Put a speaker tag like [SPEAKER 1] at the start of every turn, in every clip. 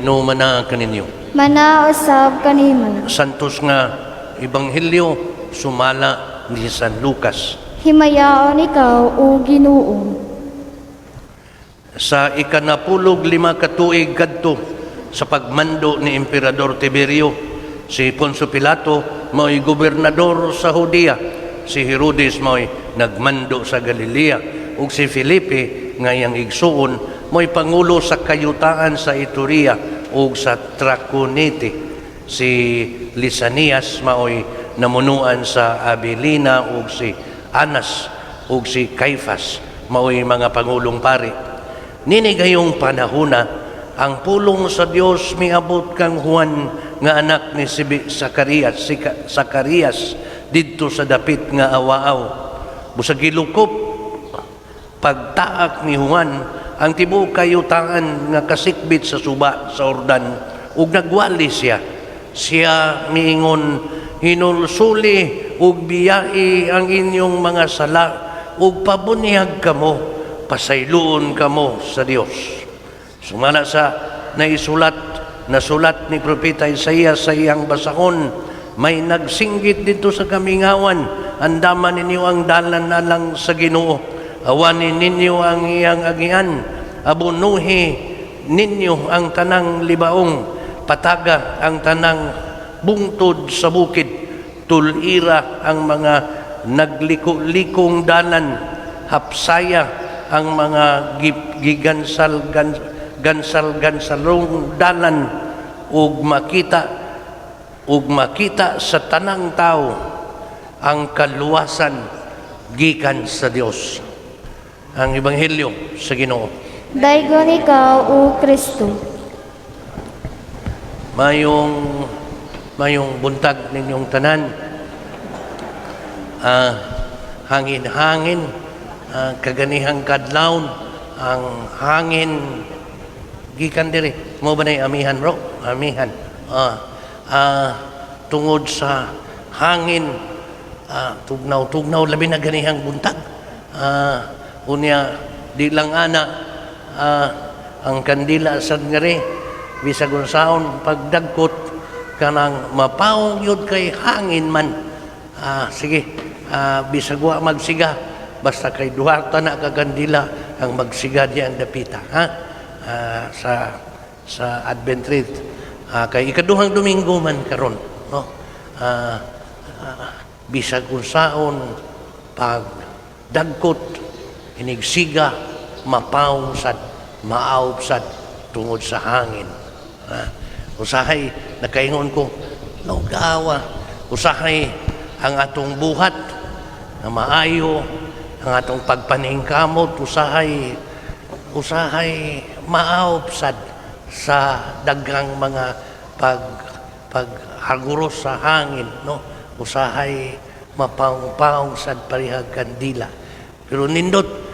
[SPEAKER 1] Hinumana kaninyo.
[SPEAKER 2] Manausab kanimo.
[SPEAKER 1] Santos nga Ebanghelyo sumala ni San Lucas.
[SPEAKER 2] Himayaon ikaw o Ginoo.
[SPEAKER 1] Sa ikanapulog 5 katuig kadto sa pagmando ni Emperador Tiberio, si Poncio Pilato mao'y gobernador sa Judea, si Herodes mao'y nagmando sa Galilea, ug si Felipe ngayang igsuon mo'y pangulo sa kayutaan sa Iturea ug sa Traconite. Si Lisanias mao'y namunuan sa Abilina ug si Anas ug si Caifas mao'y mga pangulong pari. Nini gayong panahona ang pulong sa Dios miabot kang Juan nga anak ni si Zacarias didto sa dapit nga awaaw. Busag gilukop pagtaak ni Juan ang tibuok kayutaan nga kasikbit sa suba sa Ordan ug nagwali siya miingon, hinulsuli ug biyai ang inyong mga sala ug pabunyag kamo, pasayloon kamo sa Dios. Sumala sa nasulat ni Propeta Isaias sa iyang basahon, may nagsinggit dito sa kamingawan, andaman ninyo ang dalan na lang sa Ginoo, awanin ninyo ang iyang agian, abunuhi ninyo ang tanang libaong, pataga ang tanang bungtod sa bukid, tulira ang mga nagliko-likong dalan, hapsaya ang mga gansal-gansalong dalan, ug makita sa tanang tao ang kaluwasan gikan sa Dios. Ang Ebanghelyo sa Ginoo.
[SPEAKER 2] Daygon ikaw o Kristo.
[SPEAKER 1] Mayong buntag ninyong tanan. Hangin-hangin, kaganihang kadlawon, ang hangin gikan diri. Mo ba nay amihan bro? Amihan. Tungod sa hangin, tugnaw labi na ganihang buntag. Unya di lang ana ang kandila sad ngari bisag unsaon pagdagkot kanang mapawong yun kay hangin man. Sige, bisag wa magsiga basta kay duharta na kagandila ang magsiga diyan dapita sa Advent Wreath. Kay ikaduhang Domingo man karon, no? Bisag unsaon pag dagkot inigsiga mapawong sad maaob sad tungod sa hangin. Usahay nakaingon ko laugawa, usahay ang atong buhat na maayo, ang atong pagpaningkamot usahay maaob sad sa daghang mga paghaguros sa hangin, no? Usahay mapawong sad parihag kandila. Pero nindot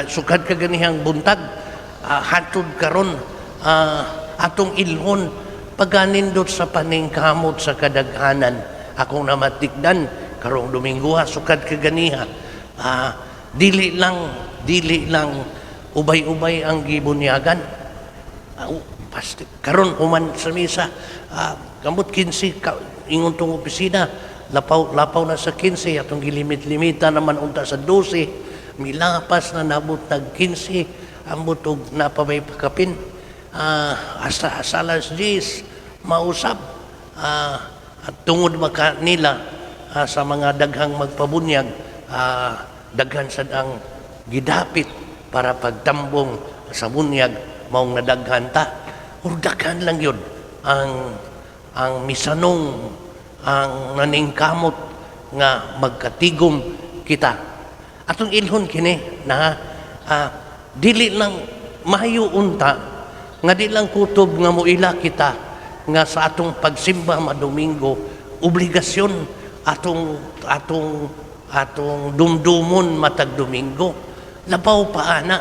[SPEAKER 1] sukad kaganihang buntag hatod karon atong ilhon paganindot sa paningkamot sa kadaghanan. Akong namatikdan karong Domingo sukad kaganiha, dili lang ubay-ubay ang gibunyagan. Karon human sa misa kamot 15 ingon tong opisina, lapaw na sa 15, atong gilimit-limita naman unta sa 12, milapas na nabot nag 15, ambot og napabay pakapin. Hasta alas 10 mausap at tungod maka nila sa mga daghang magpabunyag, daghan sad ang gidapit para pagtambong sa bunyag maong nadaghan ta. Daghan lang yun ang misanong, ang naningkamot nga magkatigom kita. Atong ilhon kini na dili lang mahayo unta nga di lang kutob nga muila kita nga sa atong pagsimba madomingo, obligasyon atong dumdumon matag Domingo. Labaw pa ana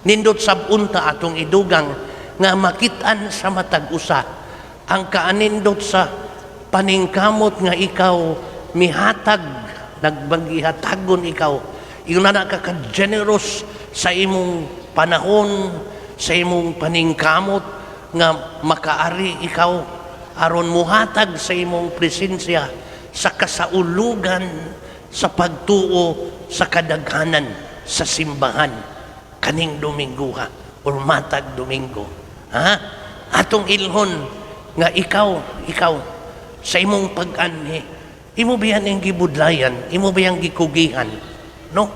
[SPEAKER 1] nindot sab unta atong idugang nga makitaan sa matag usa ang kaanindot sa paningkamot nga ikaw mihatag, nagbagihatagon ikaw, yung na ka-generous sa imong panahon, sa imong paningkamot, nga makaari ikaw aron muhatag sa imong presensya sa kasaulugan sa pagtuo sa kadaghanan sa simbahan kaning Domingo or matag Domingo. Ha? Atong ilhon nga ikaw sa imong pag-anhi, imo biyan ang gibudlayan, imo biyang gikugihan, no?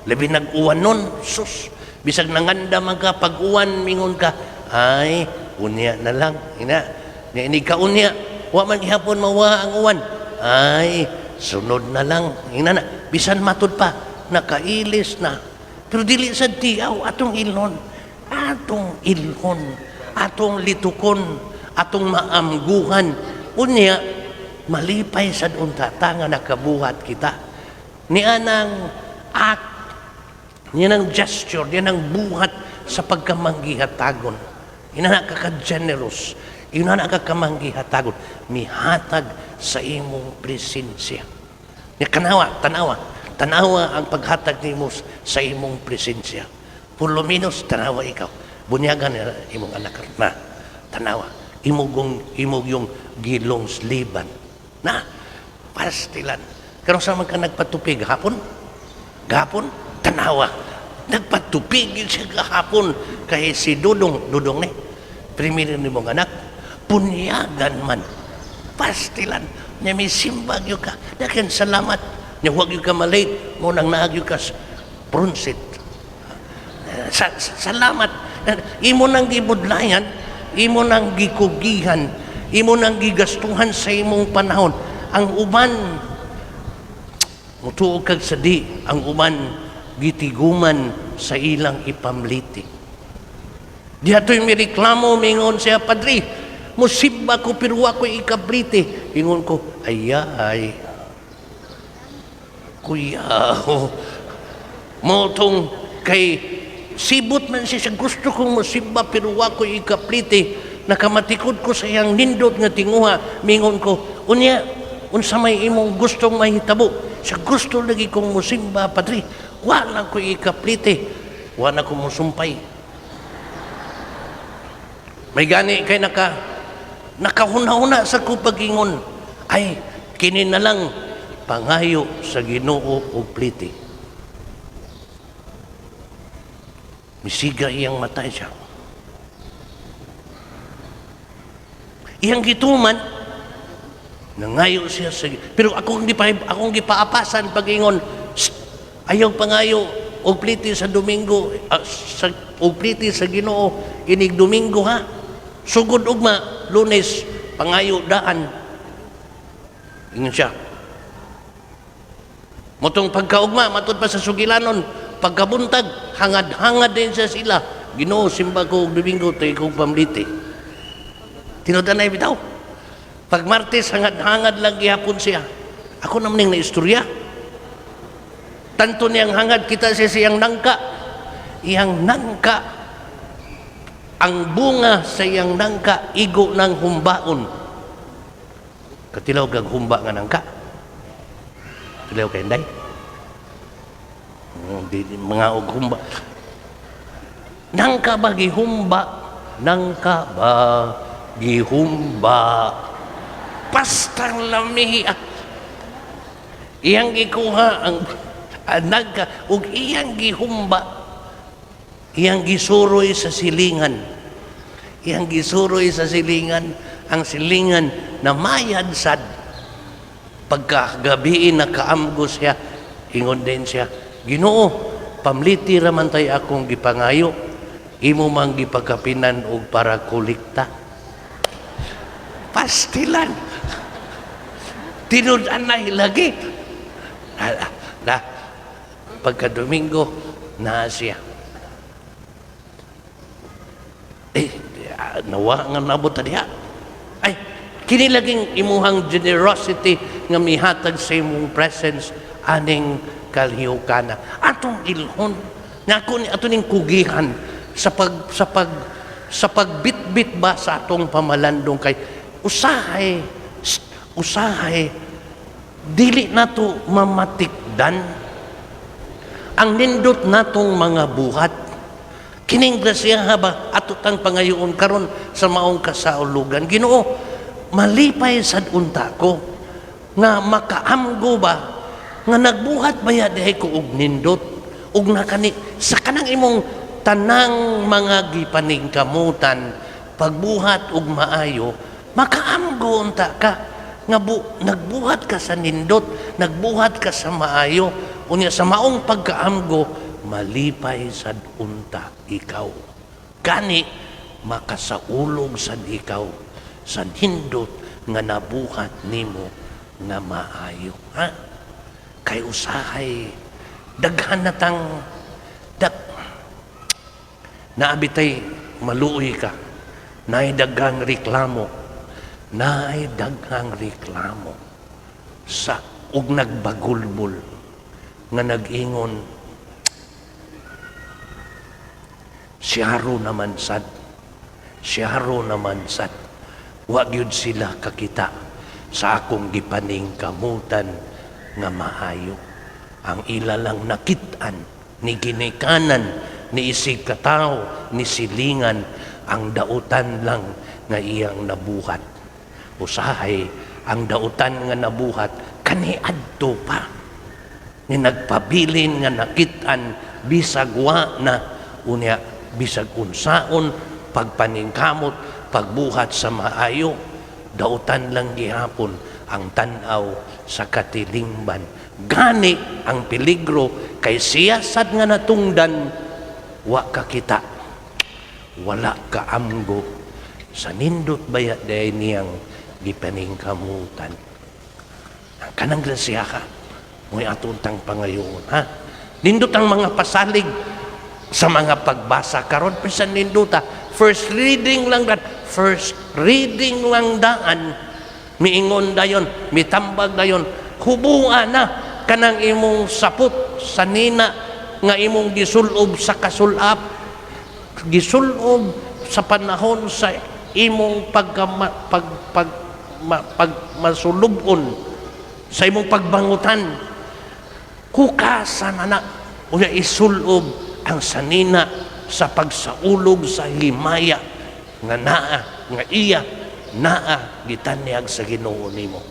[SPEAKER 1] Labi nag-uwan nun, sus, bisag nanganda ka pag-uwan, mingon ka, ay, unya na lang, ini ka unya, wa man gihapon mawa ang uwan, ay, sunod na lang, na, bisan matud pa, nakailis na, pero dili sa tiyaw, atong ilhon, atong litukon, atong maamguhan, unya, malipay sa unta, nga nakabuhat kita. Nianang act, nianang gesture, nianang buhat sa pagkamanggihatagon. Ina ka-generous, ina ka-kamanggihatagon, mihatag sa imong presensya. Tanawa ang paghatag nimo sa imong presensya. Por lo menos, tanawa ikaw. Bunyagan imong anak na, tanawa. Imog yung gilong sliban. Na, pastilan. Pero sa man ka nagpatupig hapon? Gapon? Tanawa. Nagpatupig siya gahapon. Kaya si Dudong ni, primero ni mong anak, punyagan man. Pastilan. Niya may simbag yung ka. Dakin salamat. Niya huwag yung ka malate. Munang naag yung ka pronsit. Salamat. Imo nang gibudlayan, imo nang gikugihan, imo nang gigastuhan sa imong panahon. Ang uban, mutuog kag sadi, ang uban gitiguman sa ilang ipamliti. Dihato'y may reklamo, mingon siya, Padre, musibba ko pero ako'y ikabriti. Ingon ko, ay, kuya, motong kay sibot man siya, gusto kong musibba pero ako'y ikabriti. Nakamatikod ko sa iyang nindot nga tinguha, mingon ko, unya, unsa may imong gustong mahitabo. Sa gusto lagi kong musimba, Padre, wala ko ikaplite, wala ko musumpay. May gani kay nakahuna-huna sa kupagingon, ay, kini na lang pangayo sa Ginoo o plite. Misiga iyang matay siya. Iyang gituman, nangayo siya sa... Pero akong gipaapasan pag-ingon, ayaw pangayo og pliti sa Domingo, og pliti sa Ginoo, inig Domingo ha. Sugod ugma, Lunes, pangayo daan. Ingon siya. Motong pagkaugma, matod pa sa Sugilanon, pagkabuntag, hangad-hangad din sa sila. Ginoo, simba ko og Domingo, tayo kong pamliti. Tinodanay bitaw. Pag Martes, hangad-hangad lang gihapon siya. Ako naman na istorya. Tanto niyang hangad, kita siya siyang nangka. Iyang nangka, ang bunga sa iyang nangka, igo ng humbaon. Katilaw kag humba nga nangka. Katilaw kay Inday. Mga og humba. Nangka ba gihumba? Nangka ba gihumba? Pastang lami. Iyang gikuha ang nagka ug iyang gihumba, iyang gisuroy sa silingan, iyang gisuroy sa silingan, ang silingan na mayad sad. Pagkagabiin nakaamgo siya, ingon din siya, Ginoo, pamliti raman tay akong gipangayo, imo mang gipagapinan og para kolekta. Pastilan. Tinud-anay lagi. Pagka Domingo, na siya. Nawa nga nabot diha. Ay, kini laging imuhang generosity nga mihatag sa imong presence aning kalihukana. Atong ilhon, ato ning kugihan sa pagbitbit ba sa atong pamalandong kay usahay dili nato mamatikdan ang nindot natong mga buhat, Kining grasya ba ato tang pangayoon karon sa maong kasaulugan. Ginoo, malipay sad unta ko nga makaamgo ba nga nagbuhat baya dihay ko og nindot ug nakani sa kanang imong tanang mga gipaningkamutan pagbuhat og maayo, makaamgo unta ka nga nagbuhat ka sa nindot, nagbuhat ka sa maayo, unya sa maong pagkaamgo malipay sad unta ikaw. Gani makasaulog sad ikaw sa nindot nga nabuhat nimo nga maayo. Ha? Kay usahay daghan na tang naabitay maluoy ka. Naay daghang reklamo. Naay daghang reklamo sa ug nagbagulbol nga nag-ingon siyaro naman sad. Wa gyud sila kakita sa akong gipaningkamutan nga maayo. Ang ila lang nakit-an, ni ginikanan, ni isig katao, ni silingan, ang dautan lang nga iyang nabuhat. Usahay, ang dautan nga nabuhat, kaniadto pa. Ni nagpabilin nga nakit-an, bisag wa na, unya, bisag unsaon, pagpaningkamot, pagbuhat sa maayo, dautan lang gihapon ang tanaw sa katilingban. Gani ang peligro kay siyasad nga natungdan, wa kakita, wala kaamgo sa nindot baya day niyang gipaningkamutan. Ang kanang grasya ka, mo'y atuntang pangayoon, ha? Nindot ang mga pasalig sa mga pagbasa karon pisan ninduta. First reading lang daan, miingon dayon, mitambag dayon, hubungan na kanang imong sapot sa nina nga imong gisulob sa kasulap, gisulob sa panahon sa imong masulubon, sa imong pagbangutan, hukasan na unya isulob ang sanina sa pagsaulog sa himaya nga iya gitanyag sa Ginoo nimo.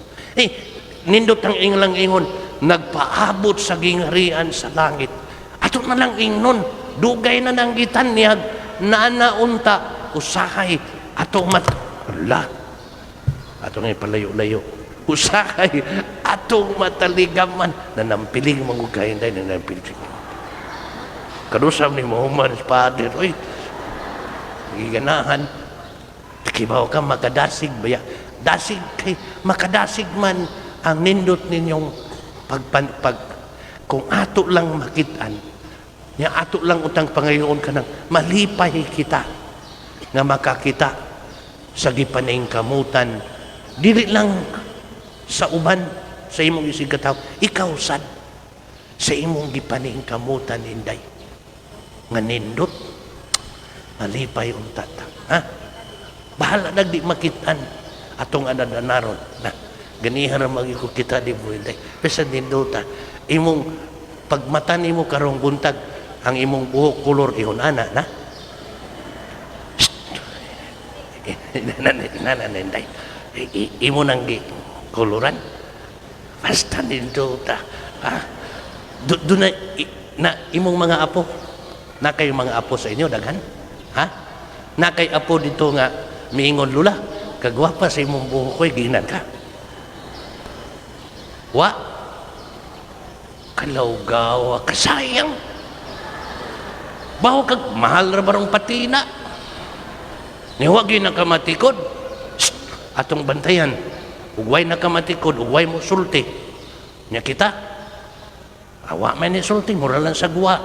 [SPEAKER 1] Nindot ang inglang ingon, nagpaabot sa gingharian sa langit. Ato na lang ingnon, dugay na nang gitanyag, naanaunta, usahay, ato ato nga palayo-layo, usahay, atong mataligaman, nanampiling mangugayin tayo, nanampiling. Kadusam ni Muhammad, Father, oy, giganahan, kibaw ka, makadasig baya, dasig kay, makadasig man, ang nindot ninyong kung ato lang makitaan, niya ato lang utang pangayoon ka ng malipay kita nga makakita sa gipaningkamutan, dili lang sa uban sa imong isigataw, ikaw sad sa imong gipaningkamutan inday nga nindot malipay unta ta, ha? Bahala nagdi makitaan atong anadanaron na ganihan ra magiko kita di buhay pesan nindota imong pagmata nimo karong buntag ang imong buhok kulor ihon ana na nananday imo nang gi koloran basta nindota, ha? Doon na imong mga apo na kayo mga apo sa inyo daghan, ha? Na kay apo dito nga miingon, lula kagwapa sa imong buhok ko'y ginag ka. Wa kalawgaw kasayang bawo kag mahal ra barong patina ni wa gyud nakamatikod. Atong bantayan ugway nakamatikod, ugway mo sulti nya kita awa man ni sulti mura lang sa guwa,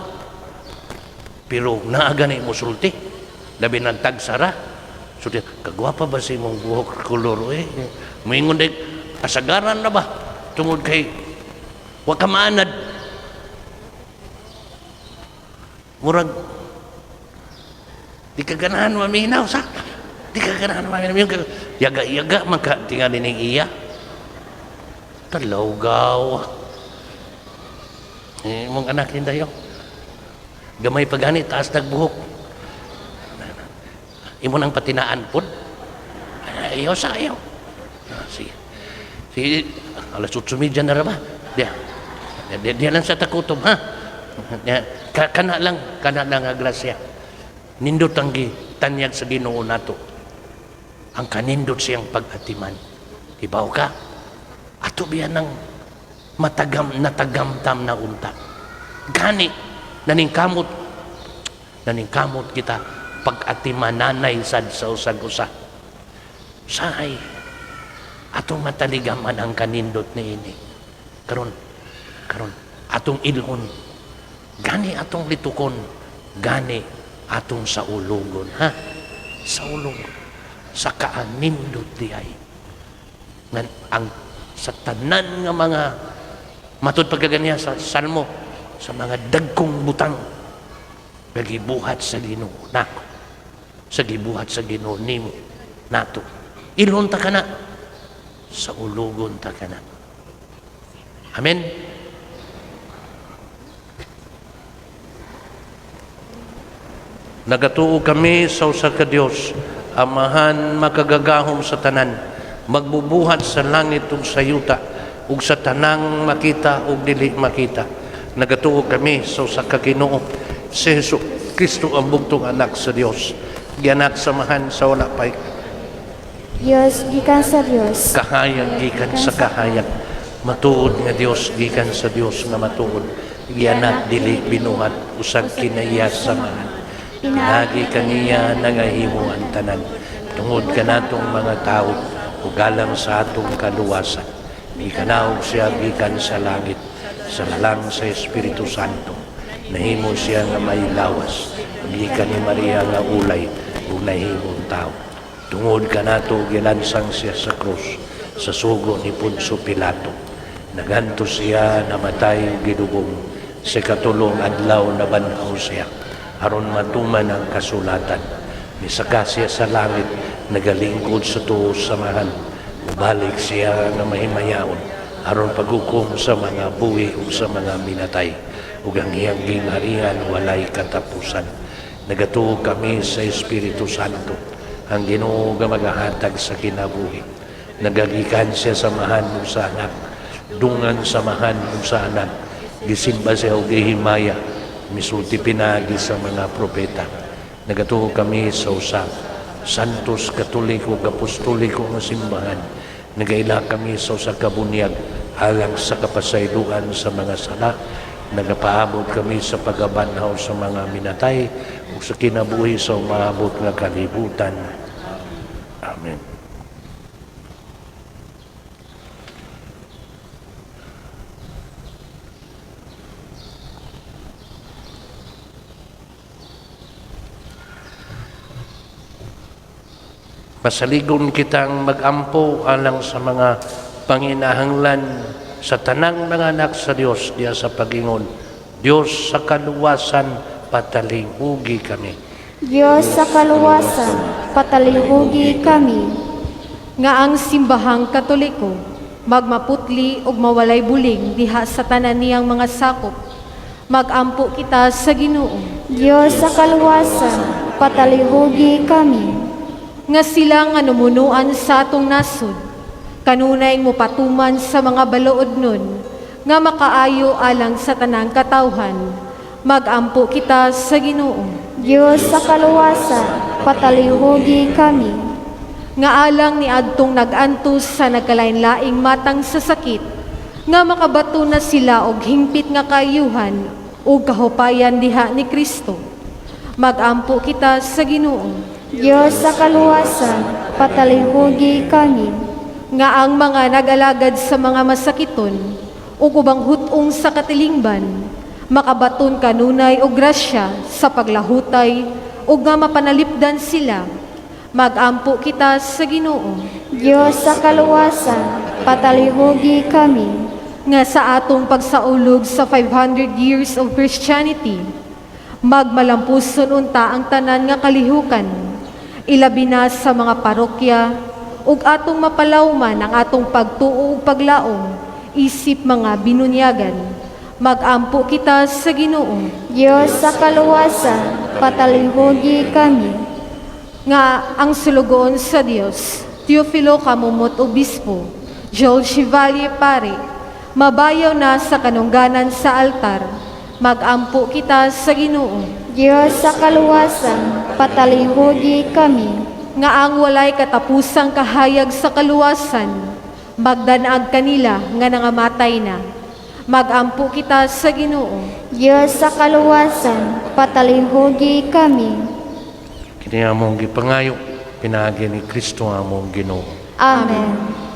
[SPEAKER 1] pero naaga ni mo sulti labi nagtag sara so kagwapa ba si imong buhok kolor moingon day asagaran na ba tungod kay wa ka maanad murag di ka ganahan maminaw sa di ka ganahan maminaw yaga-yaga maka tingali ning iya talawgaw mong anak nindayo gamay pagani taas nagbuhok Imo nang patinaan po. Ayaw sa ayaw. Sige. Sige, alas 8:30 na ba? Dia lang sa takutom, ha? Kana lang agrasya. Nindot ang tanyag sa Ginoo nato. Ang kanindot siyang pag-atiman. Ibaw ka? Ato biyan ng natagamtam na unta. Gani, naningkamot kita pag-atiman nanay sad sa usag-usa. Sahay, atong mataligaman ang kanindot ni ini. Karon, atong ilhon. Gani atong litukon. Gani atong saulugon. Ha? Saulugon. Sa kaanindot di ay. Ang sa tanan nga mga matud pagkaganiya sa salmo, sa mga dagkong butang, nagibuhat sa Ginoo nako. Sa gibuhat sa Ginoo nimo nato. Ilhon ta kana, sa ulugon ta kana. Amen. Nagatuo kami sa usa ka Dios, Amahan makagagahom sa tanan, magbubuhat sa langit ug sa yuta, ug sa tanang makita ug dili makita. Nagatuo kami sa usa ka Ginoo, si Hesus Kristo ang bugtong anak sa Dios, gianak samahan sa wala pay
[SPEAKER 2] Dios gikan sa Dios.
[SPEAKER 1] Kahayag gikan sa kahayag. Matuod nga Dios gikan sa Dios nga matuod. Gianak dili binuhat usag kinaiya samahan. Pinagi kaniya nangahimo ang tanan. Tungod ka natong mga tao, ugalang sa atong kaluwasan. Ikanaog siya gikan sa langit, sa lalang sa Espiritu Santo. Nahimo siya nga may lawas. Gikan ni Maria nga ulay, ug nahimong tao. Tungod ka nato, gilansang siya sa krus, sa sugo ni Poncio Pilato. Naganto siya, namatay, gidugong, sa katulong adlaw na banhaw siya. Aron matuman ang kasulatan. Misaka siya sa langit, nagalingkod sa tuos samahan. Ubalik siya nga mahimayaon, aron paghukom sa mga buhi ug sa mga minatay. Ug ang iyang gingharian walay katapusan. Nagatuo kami sa Espiritu Santo, ang Ginoo nga magahatag sa kinabuhi. Nagagikan siya samahan sa anak, dungan samahan sa anak. Gisimba siya ug gihimaya, misulti pinagi sa mga propeta. Nagatuo kami sa usa santos katoliko ug apostoliko nga simbahan. Nagaila kami sa usa ka bunyag alang sa kapasayloan sa mga sala. Nagapaabot kami sa pagabanhaw sa mga minatay ug sa kinabuhi sa umaabot nga kalibutan. Amen. Masaligon kitang mag-ampo alang sa mga panginahanglan sa tanang mga anak sa Dios diya sa pagingon. Dios sa kaluwasan, patalingugi kami.
[SPEAKER 2] Dios sa kaluwasan, patalingugi kami.
[SPEAKER 3] Nga ang simbahang Katoliko magmaputli ug mawalay buling diha sa tanan niyang mga sakop. Magampo kita sa Ginoo.
[SPEAKER 2] Dios sa kaluwasan, patalingugi kami.
[SPEAKER 3] Nga sila nga numunuan sa atong nasod, kanunay mo patuman sa mga balood nun, nga makaayo alang sa tanang katawhan, magampo kita sa Ginoo.
[SPEAKER 2] Dios sa kaluwasan, patalingugi kami.
[SPEAKER 3] Nga alang ni adtong nag-antos sa nagkalain-laing matang sa sakit, nga makabato na sila og hingpit nga kaayuhan ug kahupayan diha ni Kristo. Magampo kita sa Ginoo.
[SPEAKER 2] Dios sa kaluwasan, patalingugi kami.
[SPEAKER 3] Nga ang mga nag-alagad sa mga masakiton ug ubang hutong sa katilingban, makabaton kanunay og grasya sa paglahutay ug nga mapanalipdan sila. Magampo kita sa Ginoo.
[SPEAKER 2] Dios sa kaluwasan, patalingugi kami.
[SPEAKER 3] Nga sa atong pagsaulog sa 500 years of Christianity, magmalampuson unta ang tanan nga kalihukan. Ilabi na sa mga parokya ug atong mapalawman ang atong pagtuo ug paglaom isip mga binunyagan. Magampo kita sa Ginoo.
[SPEAKER 2] Dios sa kaluwasan, patalingugi kami.
[SPEAKER 3] nga ang sulugoon sa Dios, Teofilo Kamumot Obispo, Joel Chevalier Pare, mabayaw na sa kanungganan sa altar, magampo kita sa Ginoo.
[SPEAKER 2] Diyos sa kaluwasan, patalihugi kami.
[SPEAKER 3] Nga ang walay katapusang kahayag sa kaluwasan, magdanaag kanila nga nangamatay na, magampo kita sa Ginoo.
[SPEAKER 2] Diyos sa kaluwasan, patalihugi kami.
[SPEAKER 1] Kini among gipangayo, pinagi ni Kristo among Ginoo.
[SPEAKER 2] Amen.